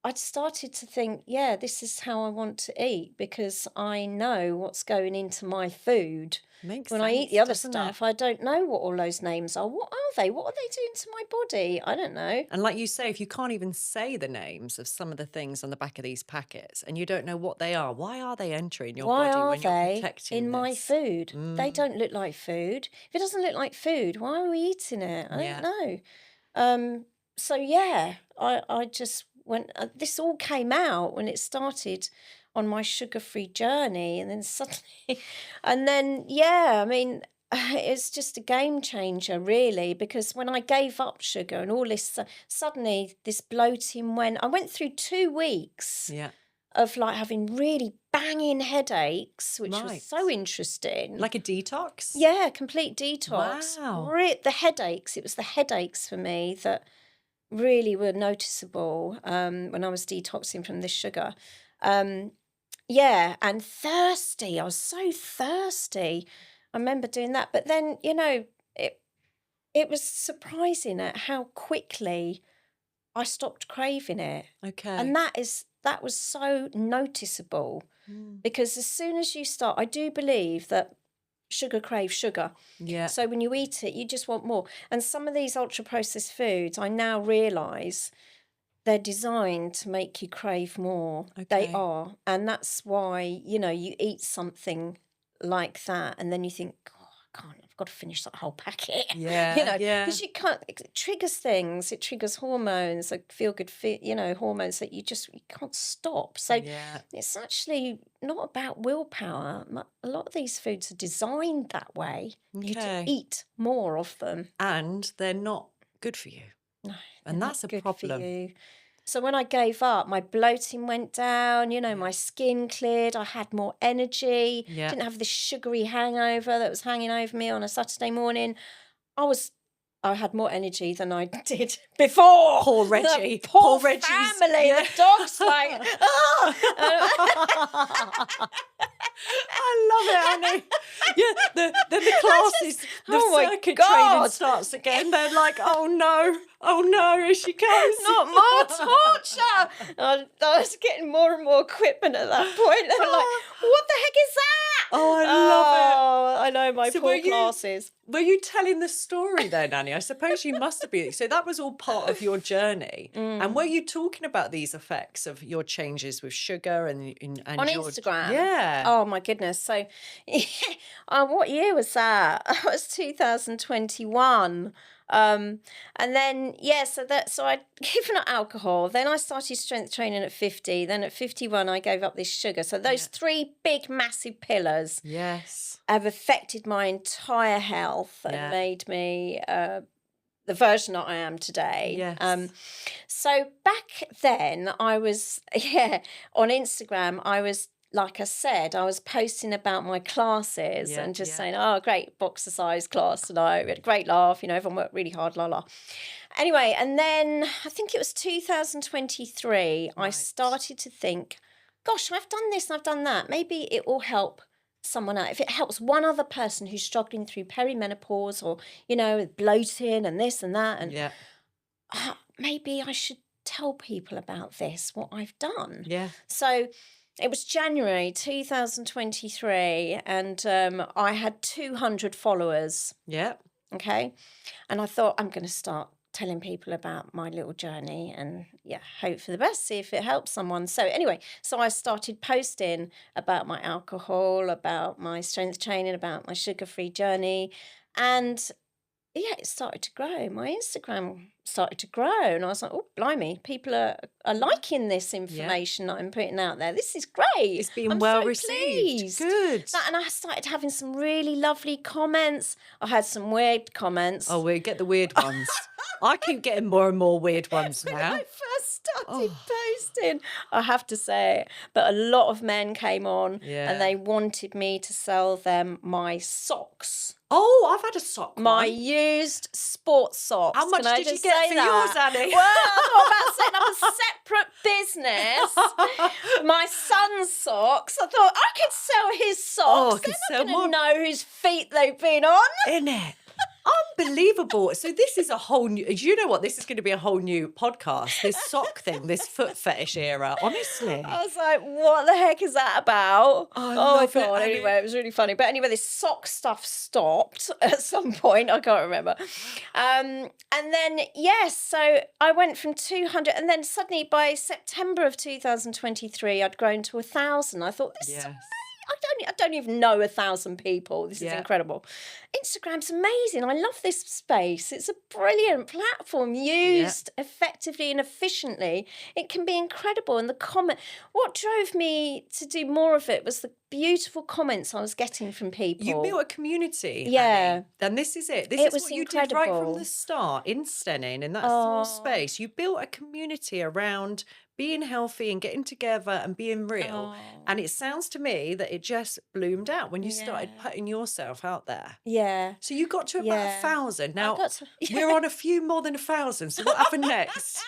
I'd started to think, yeah, this is how I want to eat because I know what's going into my food. Makes When I eat the sense, other doesn't it? stuff, I don't know what all those names are. What are they? What are they doing to my body? I don't know. And like you say, if you can't even say the names of some of the things on the back of these packets and you don't know what they are, why are they entering your Why body are when you're they in protecting my this? food? They Mm, don't look like food. If it doesn't look like food, why are we eating it? I don't yeah. know. Um, So yeah, I just went. This all came out when it started on my sugar-free journey, and then suddenly, and then yeah, I mean, it's just a game changer, really, because when I gave up sugar and all this, suddenly this bloating went. I went through 2 weeks Yeah. of like having really banging headaches, which was Right. so interesting. Like a detox? Yeah, complete detox. Wow. The headaches. It was the headaches for me that really were noticeable when I was detoxing from this sugar. Um, yeah, and thirsty. I was so thirsty. I remember doing that. But then, it was surprising at how quickly I stopped craving it. Okay. And that was so noticeable Mm. because as soon as you start, I do believe that sugar craves sugar. Yeah. So when you eat it, you just want more. And some of these ultra processed foods, I now realise they're designed to make you crave more. They Okay. are. And that's why, you eat something like that and then you think, oh, I can't, I've got to finish that whole packet. Yeah. Yeah. Because you can't, it triggers things, it triggers hormones, like feel good, hormones that you can't stop. So Yeah. it's actually not about willpower. A lot of these foods are designed that way, for you to Okay. eat more of them. And they're not good for you. No, And they're that's a not good problem. for you. So when I gave up, my bloating went down, my skin cleared, I had more energy, Yeah. didn't have this sugary hangover that was hanging over me on a Saturday morning. I had more energy than I did before. Poor The Reggie. poor Reggie's. family, Yeah. the dog's like, ah! I love it, Annie. Yeah, then the classes, the oh my circuit training God. starts again. They're like, oh no, here she comes. Not more torture. I was getting more and more equipment at that point. They were like, what the heck is that? Oh, I love Oh, I know, my So poor were you- classes. Were you telling the story then, Annie? I suppose you must have been. So that was all part of your journey. And were you talking about these effects of your changes with sugar and On your Instagram? Yeah. Oh, my goodness. So, what year was that? That was 2021. And then, so I'd given up alcohol. Then I started strength training at 50. Then at 51, I gave up this sugar. So those three big, massive pillars Yes. have affected my entire health Yeah. and made me the version that I am today. Yes. So back then, I was, on Instagram, I was, like I said, I was posting about my classes and just saying, oh, great boxercise class tonight. We had a great laugh, everyone worked really hard, la la. Anyway, and then I think it was 2023, I Right. started to think, gosh, I've done this and I've done that. Maybe it will help someone out. If it helps one other person who's struggling through perimenopause or, bloating and this and that, and Yeah. maybe I should tell people about this, what I've done. Yeah. So it was January 2023 and I had 200 followers, Yeah. okay? And I thought, I'm going to start telling people about my little journey and hope for the best, see if it helps someone. So anyway, I started posting about my alcohol, about my strength training, about my sugar-free journey, and it started to grow. My Instagram started to grow, and I was like, oh, blimey, people are liking this information that I'm putting out there. This is great. It's been I'm well so received. pleased. Good. And I started having some really lovely comments. I had some weird comments. Oh, we get the weird ones. I keep getting more and more weird ones When now. I first started posting, I have to say, but a lot of men came on Yeah. and they wanted me to sell them my socks. Oh, I've had a sock My one. used sports socks. How much Can I did you just get say for that? yours, Annie? Well, I thought about setting up a separate business. My son's socks. I thought I could sell his socks. Oh, I could They're sell not going to mine. know whose feet they've been on. Innit? Unbelievable. So this is a whole new, you know what? This is going to be a whole new podcast, this sock thing, this foot fetish era, honestly. I was like, what the heck is that about? I Oh my love it, God. Annie. Anyway, it was really funny. But anyway, this sock stuff stopped at some point. I can't remember. And then, so I went from 200 and then suddenly by September of 2023, I'd grown to 1,000. I thought, this is Yes. I don't I don't even know 1,000 people. This is Yeah. incredible. Instagram's amazing. I love this space. It's a brilliant platform Yeah. used effectively and efficiently. It can be incredible. And the what drove me to do more of it was the beautiful comments I was getting from You people. built a community, Yeah, Annie. And this is it. This it is was what you did right from incredible. the start in Stenning, in that small Oh, space. You built a community around being healthy and getting together and being real. oh, And it sounds to me that it just bloomed out when you started yeah, putting yourself out there. yeah, So you got to about yeah. 1,000. I Now got to, we're yeah. on a few more than 1,000. So what happened next?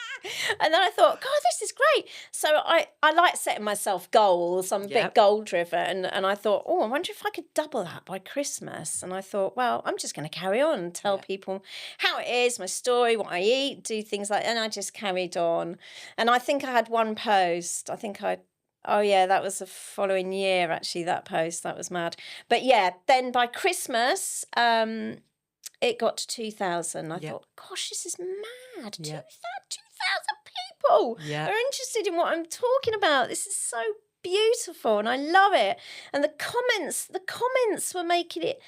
And then I thought, God, this is great. So I like setting myself goals. I'm a bit Yep. goal driven. And I thought, oh, I wonder if I could double that by Christmas. And I thought, well, I'm just going to carry on and tell Yeah. people how it is, my story, what I eat, do things like that. And I just carried on. And I think I had one post. Oh, yeah, that was the following year, actually, that post. That was mad. But yeah, then by Christmas, it got to 2,000. I Yep. thought, gosh, this is mad. Yep. 2,000 people Yep. are interested in what I'm talking about. This is so beautiful and I love it. And the comments were making it,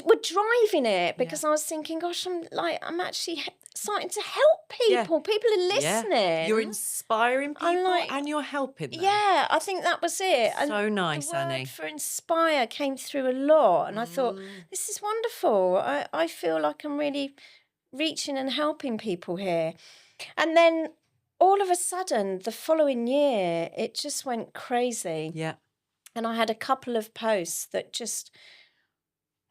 were driving it Yeah. because I was thinking, gosh, I'm actually starting to help Yeah. people. People are Yeah. You're listening. inspiring I'm people like, and you're helping them. yeah, I think that was it. And So the nice, word Annie. for inspire came through a lot. And I thought, Mm. this is wonderful. I feel like I'm really reaching and helping people here. And then all of a sudden, the following year, it just went crazy. Yeah. And I had a couple of posts that just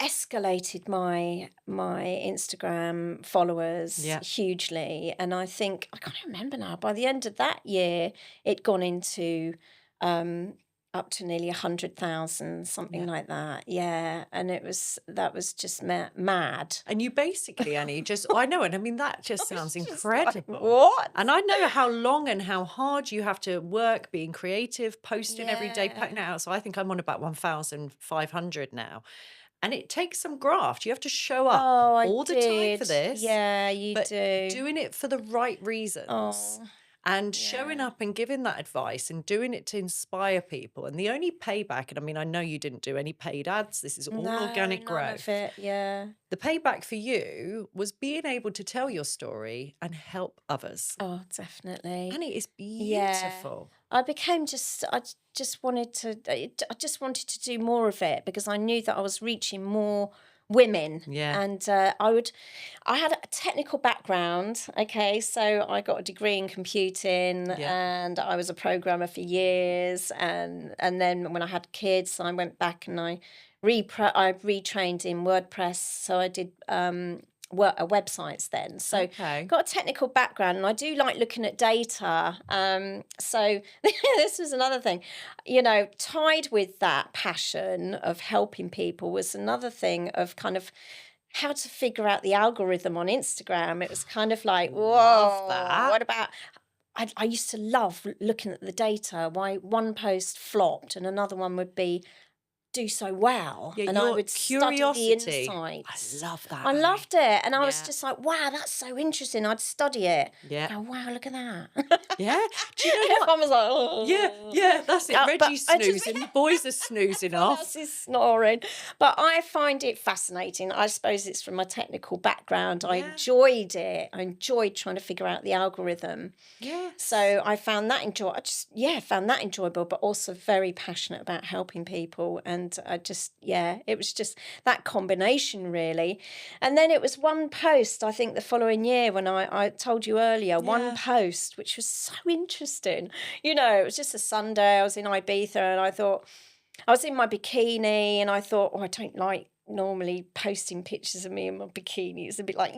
escalated my Instagram followers Yeah. hugely. And I think I can't remember now. By the end of that year, it'd gone into up to nearly 100,000, something Yeah. like that. Yeah, and that was just mad. And you basically, Annie, I know, and I mean, that just I was sounds just like, incredible. what? And I know how long and how hard you have to work being creative, posting every day, putting it Yeah. out. So I think I'm on about 1,500 now. And it takes some graft. You have to show up Oh, I all the time for did. this, Yeah, you but do. doing it for the right reasons Oh, and showing yeah. up and giving that advice and doing it to inspire people. And the only payback, and I mean, I know you didn't do any paid ads, this is all No, organic none of growth. it. Yeah. The payback for you was being able to tell your story and help others. Oh, definitely. And it is Yeah. beautiful. I became I just wanted to do more of it because I knew that I was reaching more women. Yeah. And I had a technical background. Okay, so I got a degree in computing Yeah. and I was a programmer for years. And then when I had kids, I went back and I retrained in WordPress. So I did websites then. So Okay. got a technical background and I do like looking at data. So this was another thing, tied with that passion of helping people was another thing of kind of how to figure out the algorithm on Instagram. It was kind of like, Love whoa, that. what about? I used to love looking at the data, why one post flopped and another one would be do so well. Yeah, And I your would study the curiosity. insights. I love that, I Annie. loved it. And I was Yeah. just like, wow, that's so interesting. I'd study it. Yeah. Go, wow, look at that. Yeah. Do you know what? Everyone was like, oh. Yeah, that's it. But Reggie's I just- snoozing. The boys are snoozing Everyone off. else is snoring. But I find it fascinating. I suppose it's from my technical background. I Yeah. enjoyed it. I enjoyed trying to figure out the algorithm. Yeah. So I found that found that enjoyable, but also very passionate about helping people. And it was just that combination really. And then it was one post, I think the following year when I told you earlier, one Yeah. post, which was so interesting. It was just a Sunday, I was in Ibiza and I thought, I was in my bikini and I thought, I don't like normally posting pictures of me in my bikini. It's a bit like,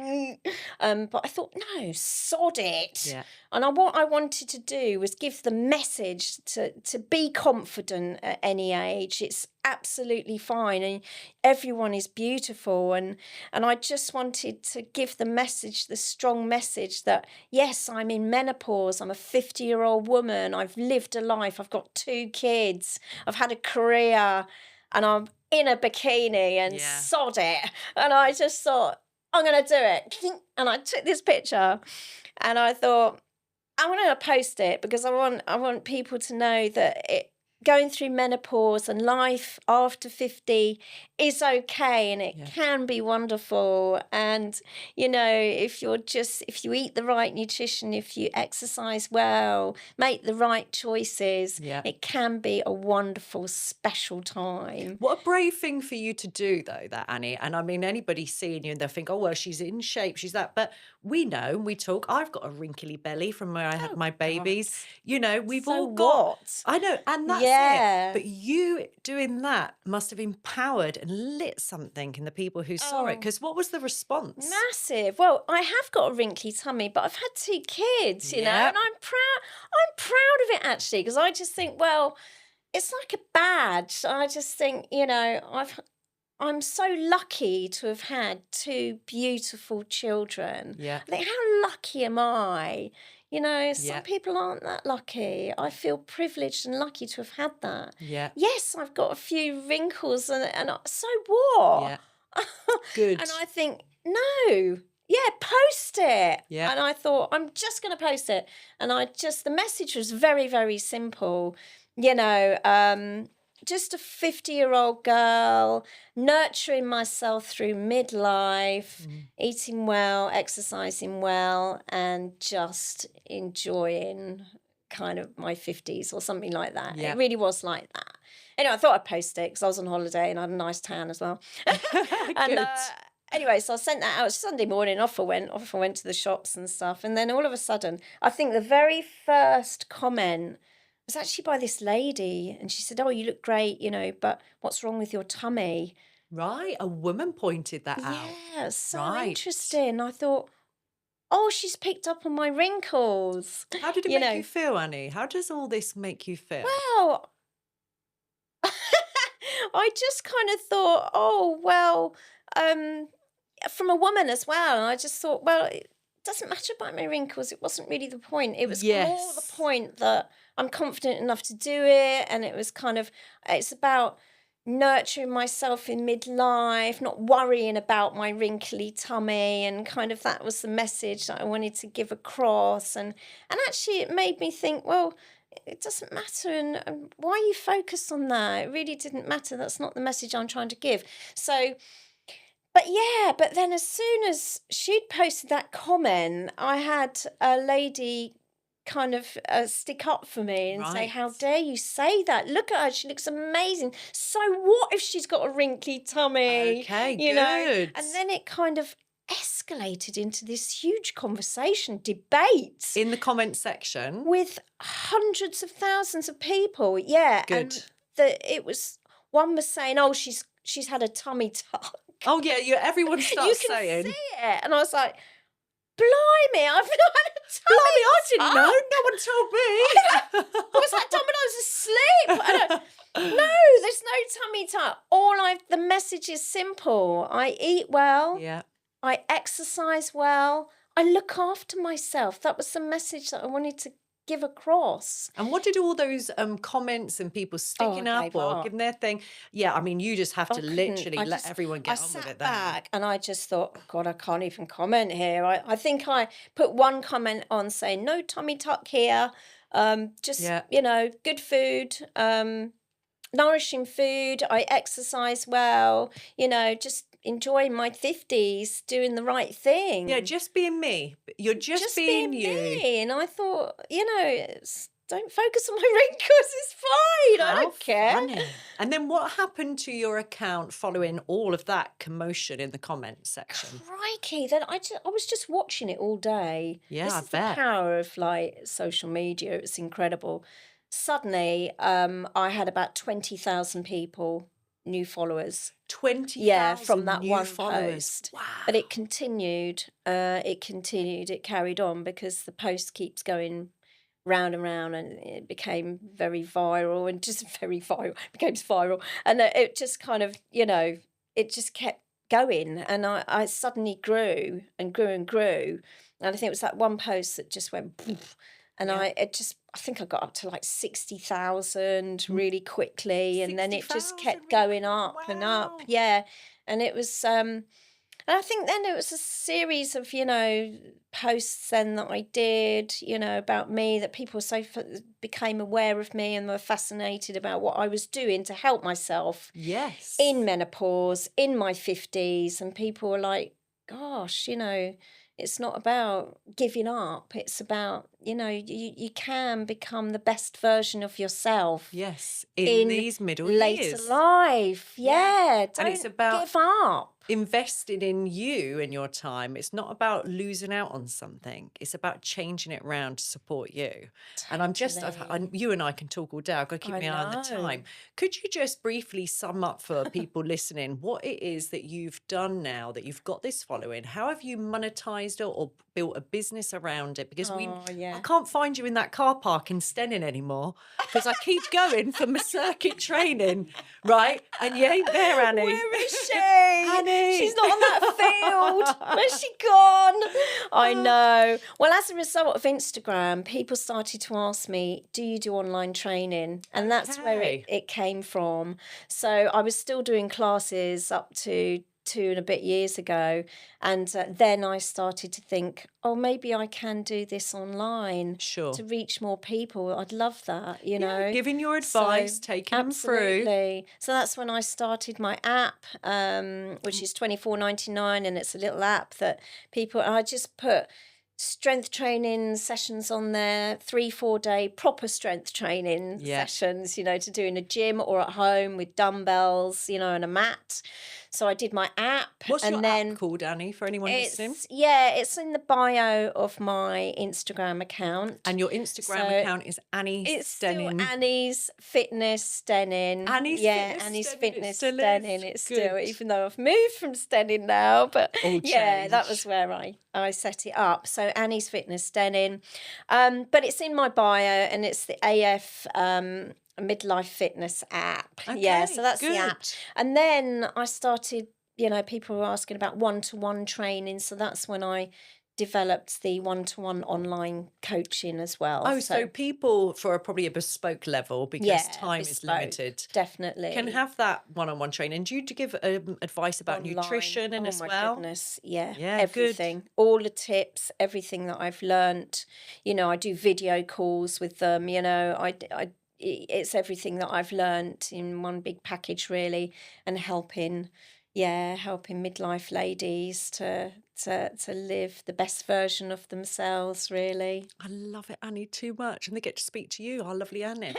but I thought, no, sod it. Yeah. And what I wanted to do was give the message to be confident at any age. It's absolutely fine and everyone is beautiful. And I just wanted to give the strong message that, yes, I'm in menopause. I'm a 50-year-old woman. I've lived a life. I've got 2 kids. I've had a career and I'm in a bikini and Yeah. sod it. And I just thought, I'm going to do it. And I took this picture and I thought, I'm going to post it because I want people to know that going through menopause and life after 50 is okay, and it Yeah. can be wonderful. And, if you eat the right nutrition, if you exercise well, make the right choices, Yeah. it can be a wonderful, special time. What a brave thing for you to do, though, that, Annie. And I mean, anybody seeing you and they'll think, oh, well, she's in shape, she's that. But we know and we talk. I've got a wrinkly belly from where I had Oh, my God. babies. We've So all got, what? I know, and that's it. Yeah. But you doing that must have empowered and lit something in the people who saw it. Oh. Because what was the response? Massive. Well, I have got a wrinkly tummy, but I've had 2 kids, and Yep. I'm proud. I'm proud of it actually, because I just think, well, it's like a badge. I just think, I'm so lucky to have had 2 beautiful children. Yeah. I think, how lucky am I? Some Yeah. people aren't that lucky. I feel privileged and lucky to have had that. Yeah. Yes, I've got a few wrinkles, and so what? Yeah. Good. And I think, no, yeah, post it. Yeah. And I thought, I'm just going to post it. And the message was very, very simple. Just a 50-year-old girl, nurturing myself through midlife, eating well, exercising well, and just enjoying kind of my 50s or something like that. Yeah. It really was like that. Anyway, I thought I'd post it because I was on holiday and I had a nice tan as well. And Good. anyway, so I sent that out Sunday morning. Off I went to the shops and stuff. And then all of a sudden, I think the very first comment was actually by this lady. And she said, oh, you look great, but what's wrong with your tummy? Right. A woman pointed that out. Yeah, so Right. interesting. I thought, oh, she's picked up on my wrinkles. How did it make you feel, Annie? How does all this make you feel? Well, I just kind of thought, oh, well, from a woman as well. And I just thought, well, it doesn't matter about my wrinkles. It wasn't really the point. It was more the Yes. point that I'm confident enough to do it. And it was it's about nurturing myself in midlife, not worrying about my wrinkly tummy. And kind of that was the message that I wanted to give across. And actually it made me think, well, it doesn't matter, and why are you focused on that? It really didn't matter. That's not the message I'm trying to give. So, but then as soon as she'd posted that comment, I had a lady kind of stick up for me and say, how Right. dare you say that? Look at her, she looks amazing. So what if she's got a wrinkly tummy? Okay, And good. then it kind of escalated into this huge conversation, debate In the comment section. with hundreds of thousands of people. Yeah. Good. And it was, one was saying, oh, she's had a tummy tuck. Oh, yeah, everyone You starts can saying, see it. And I was like, blimey, I've not had a tummy Blimey, I didn't tuck. know. No one told me. I was that time when I was asleep. No, there's no tummy tuck. The message is simple. I eat well. Yeah. I exercise well. I look after myself. That was the message that I wanted to give across. And what did all those comments and people sticking I up gave or up. giving their thing? Yeah, I mean, you just have to literally I let just- everyone I get on with sat it then. back and I just thought, oh God, I can't even comment here. I think I put one comment on saying, no tummy tuck here. Just, Yeah. Good food, nourishing food. I exercise well, just enjoying my 50s, doing the right thing. Yeah, just being me. You're just being you. me. And I thought, don't focus on my wrinkles. It's fine. I How don't care. funny. And then what happened to your account following all of that commotion in the comments section? Crikey, then I was just watching it all day. Yeah, This I is bet. the power of social media. It's incredible. Suddenly, I had about 20,000 people, new followers. 20,000 Yeah, from that new one followers. post. Wow. But it continued. It carried on because the post keeps going round and round, and it became very viral and just very viral. It became viral, and it just kind of, it just kept going, and I suddenly grew and grew and grew, and I think it was that one post that just went, poof, and Yeah. I think I got up to like 60,000 really quickly, and then it just 60,000 kept really going quick. up and up, Wow. yeah, and it was And I think then it was a series of, posts then that I did, about me, that people became aware of me and were fascinated about what I was doing to help myself in Yes. menopause, in my 50s. And people were like, gosh, it's not about giving up. It's about, you can become the best version of yourself Yes. In in these middle later years. life. Yeah. Yeah, And it's don't about give up. invested in you and your time. It's not about losing out on something. It's about changing it around to support you. And Totally. you and I can talk all day. I've got to keep I my eye on the know. time. Could you just briefly sum up for people listening what it is that you've done now that you've got this following? How have you monetized it or built a business around it? Because Oh, I yeah. can't find you in that car park in Stenning anymore because I keep going for my circuit training, right? And you ain't there, Annie. Where is she? She's Annie. not on that field. Where's she gone? I know. Well, as a result of Instagram, people started to ask me, do you do online training? And that's where Okay. it came from. So I was still doing classes up to 2 and a bit years ago. And then I started to think, oh, maybe I can do this online Sure. to reach more people. I'd love that, Yeah, giving your So advice, taking them through. absolutely. So that's when I started my app, which is 24.99, and it's a little app that I just put strength training sessions on there, 3 4 day proper strength training Yeah. sessions, to do in a gym or at home with dumbbells, and a mat. So I did my app, What's your and app then called, Annie, for anyone listening? it's in the bio of my Instagram account. And your Instagram So account is Annie it's still Stenning. Annie's Fitness Stenning. Annie's Yeah, Fitness Annie's Stenning. It Fitness still is. Stenning. It's still, Good. even though I've moved from Stenning now, but All yeah, that was change. where I set it up. So Annie's Fitness Stenning. But it's in my bio, and it's the AF midlife fitness app. Yeah, so Okay, that's the app. good. And then I started, people were asking about one-to-one training. So that's when I developed the one-to-one online coaching as well. Oh, so So people for probably a bespoke level, because yeah, time is bespoke, limited, can definitely. have that one-on-one training. Do you give advice about Online. nutrition and Oh as my well? goodness. Yeah, Yeah, good. everything. All the tips, everything that I've learnt. I do video calls with them, it's everything that I've learnt in one big package really, and helping midlife ladies to live the best version of themselves really. I love it, Annie, too much. And they get to speak to you, our lovely Annie.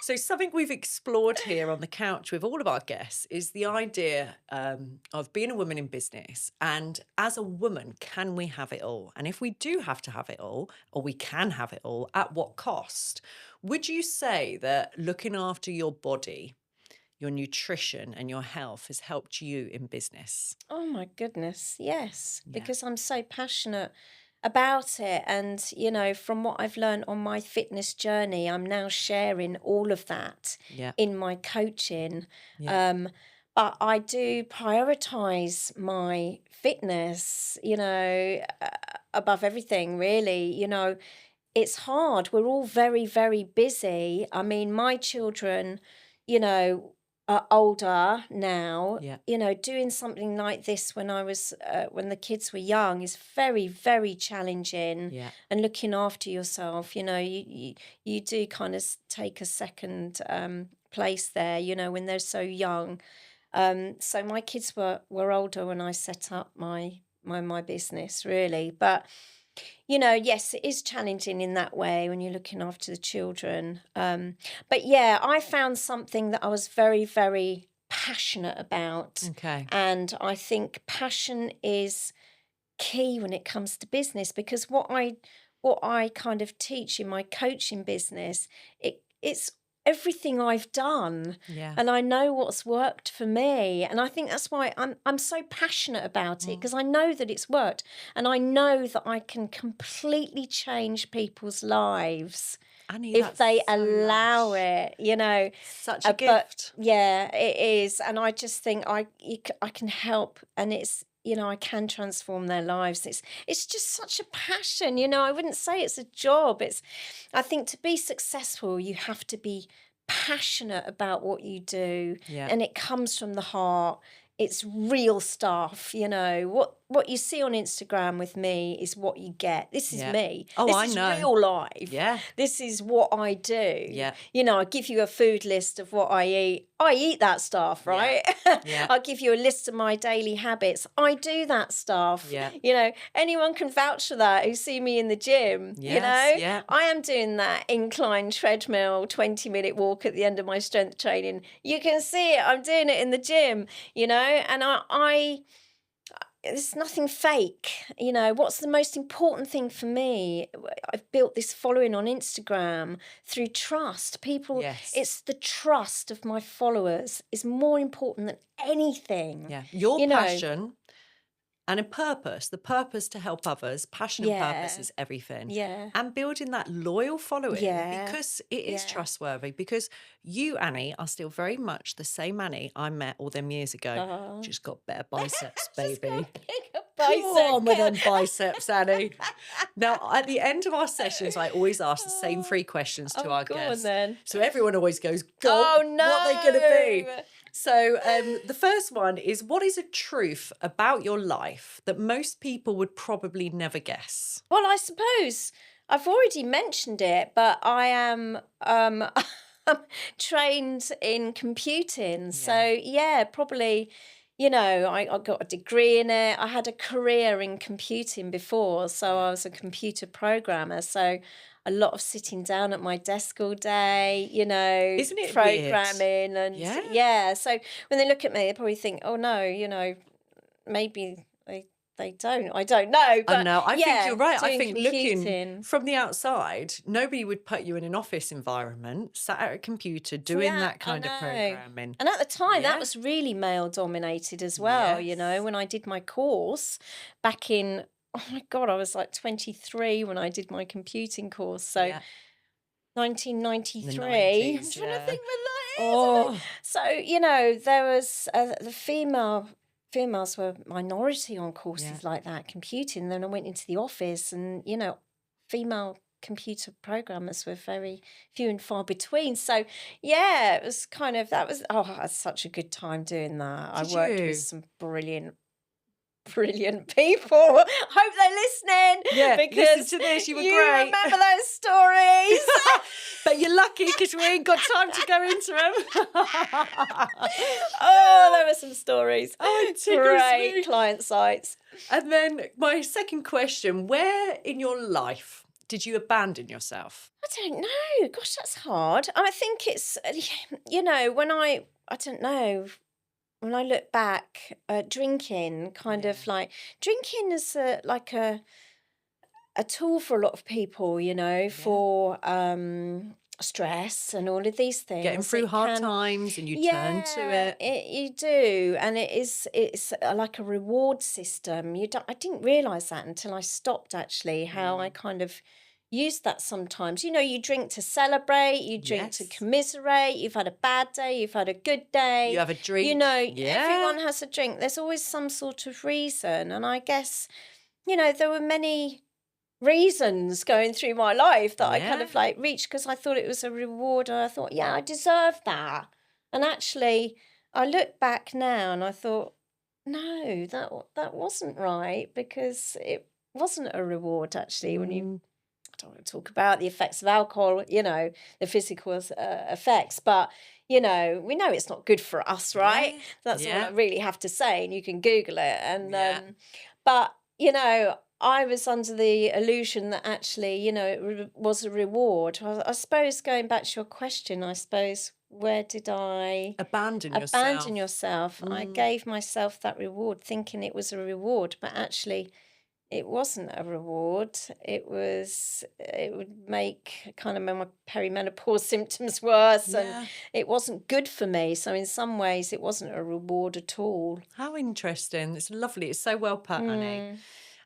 So, something we've explored here on the couch with all of our guests is the idea of being a woman in business. And as a woman, can we have it all? And if we do have to have it all, or we can have it all, at what cost? Would you say that looking after your body, your nutrition, and your health has helped you in business? Oh my goodness, yes, Yeah. because I'm so passionate about it. And, from what I've learned on my fitness journey, I'm now sharing all of that Yeah. in my coaching. Yeah. Um, but I do prioritize my fitness, above everything, really. It's hard. We're all very, very busy. I mean, my children, you know, are older now. Yeah. Doing something like this when the kids were young is very, very challenging. Yeah. And looking after yourself, you do kind of take a second place there, when they're so young. So my kids were older when I set up my business, really. But yes, it is challenging in that way when you're looking after the children. But yeah, I found something that I was very, very passionate about. Okay. And I think passion is key when it comes to business, because what I kind of teach in my coaching business, it's everything I've done, Yeah. and I know what's worked for me, and I think that's why I'm so passionate about it, Mm. because I know that it's worked, and I know that I can completely change people's lives Annie, if that's they so allow lush. it. Such a But gift. yeah, it is, and I just think I can help, and it's I can transform their lives. It's just such a passion. I wouldn't say it's a job. I think to be successful, you have to be passionate about what you do, Yeah. and it comes from the heart. it's real stuff, you know. What you see on Instagram with me is what you get. This is Yeah. me. Oh, This I is know. real life. Yeah. This is what I do. Yeah. You know, I give you a food list of what I eat. I eat that stuff, Yeah. right? Yeah. I'll give you a list of my daily habits. I do that stuff. Yeah. You know, anyone can vouch for that who see me in the gym, you Yes. know. Yeah. I am doing that incline treadmill, 20-minute walk at the end of my strength training. You can see it. I'm doing it in the gym, you know, and I there's nothing fake. You know, what's the most important thing for me? I've built this following on Instagram through trust. People, Yes. it's the trust of my followers is more important than anything. Yeah. Your You know, passion and a purpose, the purpose to help others, passion and purpose yeah, is everything. yeah, And building that loyal following yeah, because it is yeah. trustworthy. Because you, Annie, are still very much the same Annie I met all them years ago. Oh. Just got better biceps, Just got baby. a bigger Come on with them bicep. biceps, Annie. Now, at the end of our sessions, I always ask the same Oh, 3 questions to oh, our go on guests. then. So everyone always goes, "Gulp, Oh what are they going to be?" no. So the first one is, what is a truth about your life that most people would probably never guess? Well, I suppose I've already mentioned it, but I am trained in computing. So, Yeah. yeah, probably, you know, I got a degree in it. I had a career in computing before. So, Yeah. I was a computer programmer. So, a lot of sitting down at my desk all day, you know, Isn't it weird? programming. And Yeah. yeah, so when they look at me, they probably think, oh, no, you know, maybe they don't. I don't know. I But know. I think you're yeah, right. I doing think looking computing. from the outside, nobody would put you in an office environment, sat at a computer doing Yeah, that I kind of know. programming. And at the time, that Yeah. was really male dominated as well. You know, Yes. when I did my course back in, oh my God, I was like 23 when I did my computing course. So Yeah. In the 1993. I'm 90s. trying to Yeah. think when that is. Oh, So, you know, there was the females were minority on yeah. courses like that, computing. Then I went into the office and, you know, female computer programmers were very few and far between. So, yeah, it was kind of, that was, oh, I had such a good time doing that. I Did worked with you? some brilliant people. Hope they're listening Yeah. Listen because to this. You were you great. remember those stories. But you're lucky because we ain't got time to go into them. Oh, there were some stories. Oh, it tickles Great me. client sites. And then my second question, where in your life did you abandon yourself? I don't know. Gosh, that's hard. I think it's, you know, I don't know, when I look back, drinking, kind Yeah. of like, drinking is a tool for a lot of people, you know, Yeah. for stress and all of these Getting things. through It hard can, times and you turn to yeah, it. you do, and it's like a reward system. I didn't realize that until I stopped. Actually, how I Mm. kind of used that sometimes. You know, you drink to celebrate, you drink to Yes. commiserate. You've had a bad day, you've had a good You day. have a You drink. know, Yeah. everyone has a drink. There's always some sort of reason, and I guess, you know, there were many reasons going through my life that I kind Yeah. of like reached because I thought it was a reward, and I thought, yeah, I deserve that. And actually, I look back now and I thought, no, that wasn't right because it wasn't a reward actually. When you, Mm. I don't want to talk about the effects of alcohol, you know, the physical effects, but you we know it's not good for us, right? Yeah. That's all I Yeah. really have to say, and you can Google it. And Yeah. but I was under the illusion that actually, it was a reward. I suppose going back to your question, I suppose, where did I Abandon abandon yourself. yourself? I Mm. gave myself that reward thinking it was a reward, but actually it wasn't a reward. It would make kind of my perimenopause symptoms worse, and Yeah. it wasn't good for me. So in some ways, it wasn't a reward at all. How interesting. It's lovely. It's so well put, Annie. Mm.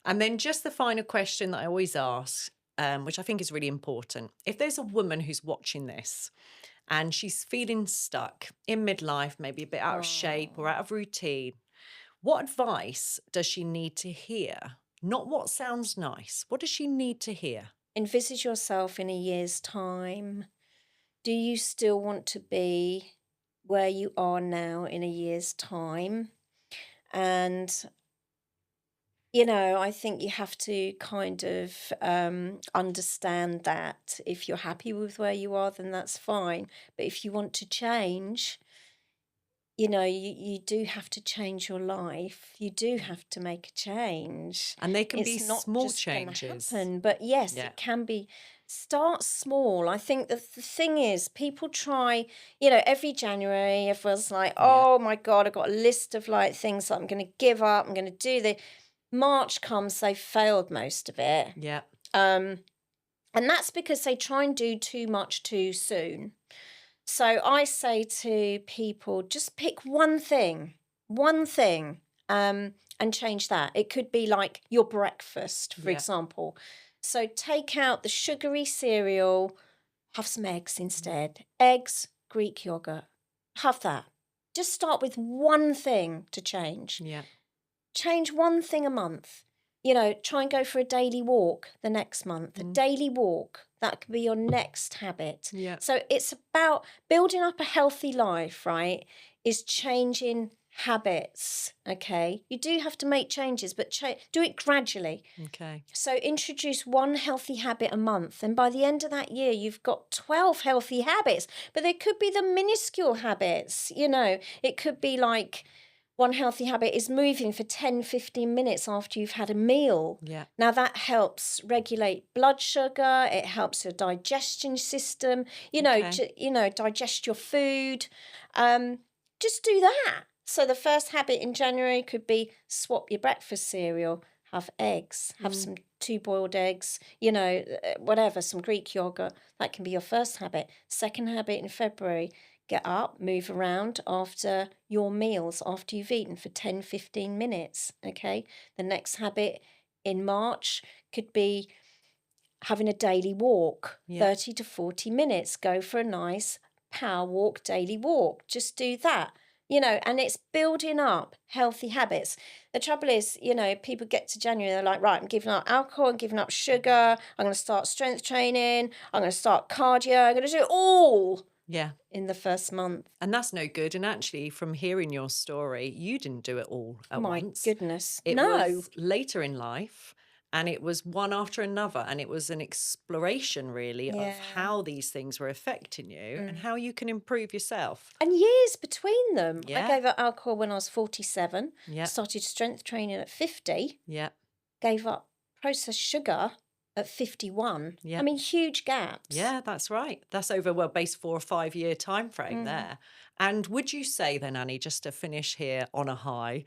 And then just the final question that I always ask, which I think is really important. If there's a woman who's watching this and she's feeling stuck in midlife, maybe a bit out of shape or Oh. out of routine, what advice does she need to hear? Not what sounds nice. What does she need to hear? Envisage yourself in a year's time. Do you still want to be where you are now in a year's time? And I think you have to kind of understand that if you're happy with where you are, then that's fine. But if you want to change, you do have to change your life. You do have to make a change. And they can be It's not small just going to changes. happen. But yes, Yeah. it can be. Start small. I think the thing is, people try, every January, everyone's like, Yeah. oh my God, I've got a list of like things that I'm going to give up. I'm going to do this. March comes, they've failed most of it. Yeah. And that's because they try and do too much too soon. So I say to people, just pick one thing, and change that. It could be like your breakfast, for Yeah. example. So take out the sugary cereal, have some eggs instead. Eggs, Greek yogurt. Have that. Just start with one thing to change. Yeah. Change one thing a month. Try and go for a daily walk the next month. A daily walk. That could be your next habit. Yeah. So it's about building up a healthy life, right? Is changing habits, okay? You do have to make changes, but do it gradually. Okay. So introduce one healthy habit a month, and by the end of that year, you've got 12 healthy habits. But they could be the minuscule habits, It could be like one healthy habit is moving for 10, 15 minutes after you've had a meal. Yeah. Now that helps regulate blood sugar. It helps your digestion system, Okay. digest your food. Just do that. So the first habit in January could be swap your breakfast cereal, have eggs, have some 2 boiled eggs, whatever, some Greek yogurt. That can be your first habit. Second habit in February, get up, move around after your meals, after you've eaten for 10, 15 minutes, okay? The next habit in March could be having a daily walk, Yeah. 30 to 40 minutes. Go for a nice power walk, daily walk. Just do that, and it's building up healthy habits. The trouble is, people get to January, they're like, right, I'm giving up alcohol, I'm giving up sugar, I'm going to start strength training, I'm going to start cardio, I'm going to do it all. Yeah. In the first month. And that's no good. And actually, from hearing your story, you didn't do it all at My once. goodness. It No. was later in life, and it was one after another. And it was an exploration, really, Yeah. of how these things were affecting you and how you can improve yourself. And years between them. I Yeah. gave up alcohol when I was 47. Yeah. Started strength training at 50. Yeah. Gave up processed sugar at 51. Yeah. I mean, huge gaps. Yeah, that's right. That's over, well, base 4 or 5 year time frame there. And would you say then, Annie, just to finish here on a high,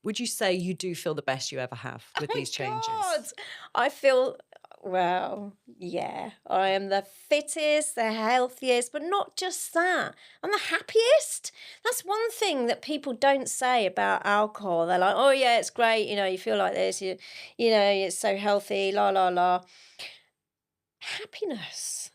would you say you do feel the best you ever have with these changes? God, I feel, well, yeah, I am the fittest, the healthiest, but not just that. I'm the happiest. That's one thing that people don't say about alcohol. They're like, oh, yeah, it's great. You feel like this. It's so healthy, la, la, la. Happiness.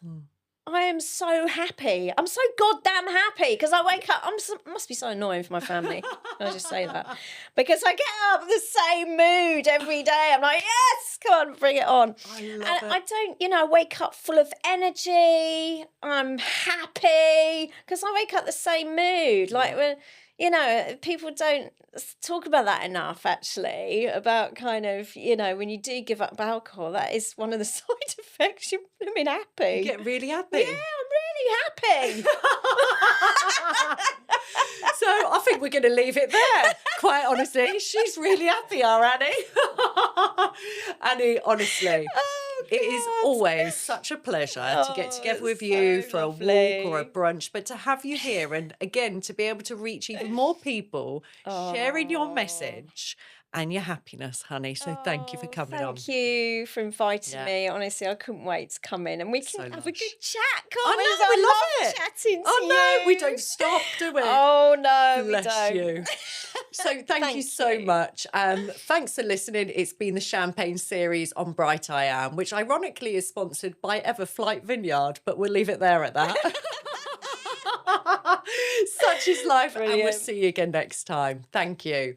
I am so happy. I'm so goddamn happy because I wake up. Must be so annoying for my family. Can I just say that? Because I get up the same mood every day. I'm like, yes, come on, bring it on. I love And it. I don't, I wake up full of energy. I'm happy because I wake up the same mood. Like when, people don't talk about that enough, actually, about kind of, when you do give up alcohol, that is one of the side effects. You're happy. You get really happy. Yeah, I'm really happy. So I think we're going to leave it there. Quite honestly, she's really happy, our Annie. Annie, honestly, it is always such a pleasure to get together with you for a walk or a brunch, but to have you here and again to be able to reach even more people, sharing your message and your happiness, honey. So thank you for coming on. Thank you for inviting Yeah. me. Honestly, I couldn't wait to come in and we can So have a lush. good chat, can't I we? know, 'Cause we love love it. chatting to Oh no, we you. don't stop, do we? Oh no, Bless we don't. you. So thank you Thank so you. much. Thanks for listening. It's been the Champagne series on BrightIAM, which ironically is sponsored by Everflight Vineyard, but we'll leave it there at that. Such is life, and we'll Brilliant. see you again next time. Thank you.